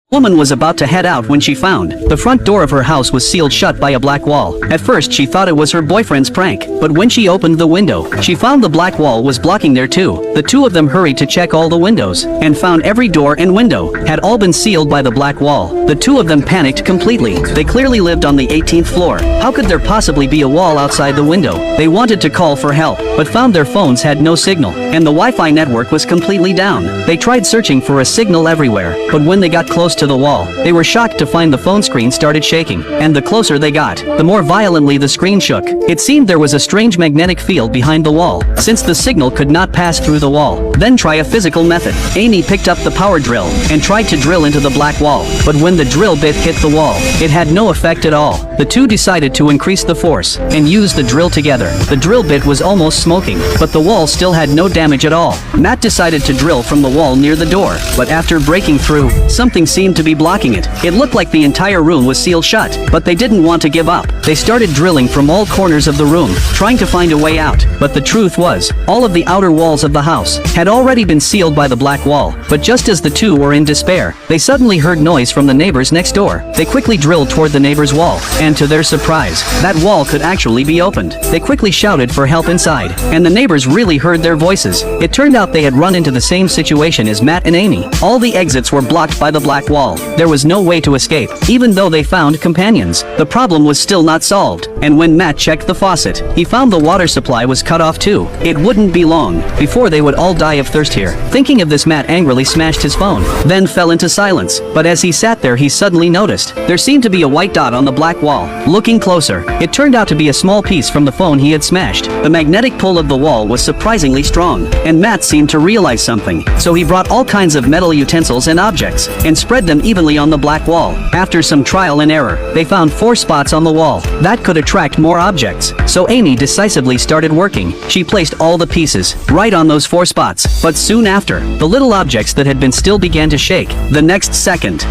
Woman was about to head out when she found the front door of her house was sealed shut by a black wall. At first she thought it was her boyfriend's prank, but when she opened the window, she found the black wall was blocking there too. The two of them hurried to check all the windows, and found every door and window had all been sealed by the black wall. The two of them panicked completely. They clearly lived on the 18th floor. How could there possibly be a wall outside the window? They wanted to call for help, but found their phones had no signal, and the Wi-Fi network was completely down. They tried searching for a signal everywhere, but when they got close to the wall, they were shocked to find the phone screen started shaking, and the closer they got, the more violently the screen shook. It seemed there was a strange magnetic field behind the wall, since the signal could not pass through the wall. Then try a physical method. Amy picked up the power drill, and tried to drill into the black wall, but when the drill bit hit the wall, it had no effect at all. The two decided to increase the force, and use the drill together. The drill bit was almost smoking, but the wall still had no damage at all. Matt decided to drill from the wall near the door, but after breaking through, something seemed to be blocking it. It looked like the entire room was sealed shut, but they didn't want to give up. They started drilling from all corners of the room, trying to find a way out. But the truth was, all of the outer walls of the house had already been sealed by the black wall. But just as the two were in despair, they suddenly heard noise from the neighbors next door. They quickly drilled toward the neighbor's wall, and to their surprise, that wall could actually be opened. They quickly shouted for help inside, and the neighbors really heard their voices. It turned out they had run into the same situation as Matt and Amy. All the exits were blocked by the black wall. There was no way to escape. Even though they found companions, the problem was still not solved. And when Matt checked the faucet, he found the water supply was cut off too. It wouldn't be long before they would all die of thirst here. Thinking of this, Matt angrily smashed his phone, then fell into silence. But as he sat there, he suddenly noticed there seemed to be a white dot on the black wall. Looking closer, it turned out to be a small piece from the phone he had smashed. The magnetic pull of the wall was surprisingly strong, and Matt seemed to realize something. So he brought all kinds of metal utensils and objects, and spread them evenly on the black wall. After some trial and error, they found 4 spots on the wall that could attract more objects. So Amy decisively started working. She placed all the pieces right on those 4 spots. But soon after, the little objects that had been still began to shake. The next second,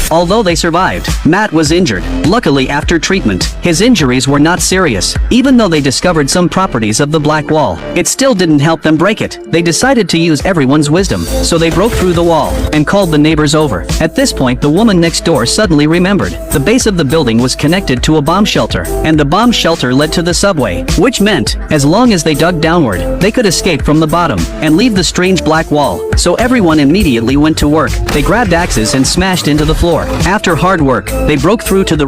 although they survived, Matt was injured. Luckily, after treatment, his injuries were not serious. Even though they discovered some properties of the black wall, it still didn't help them break it. They decided to use everyone's wisdom, so they broke through the wall and called the neighbors over. At this point, the woman next door suddenly remembered the base of the building was connected to a bomb shelter, and the bomb shelter led to the subway, which meant, as long as they dug downward, they could escape from the bottom and leave the strange black wall. So everyone immediately went to work. They grabbed axes and smashed into the floor. After hard work, they broke through to the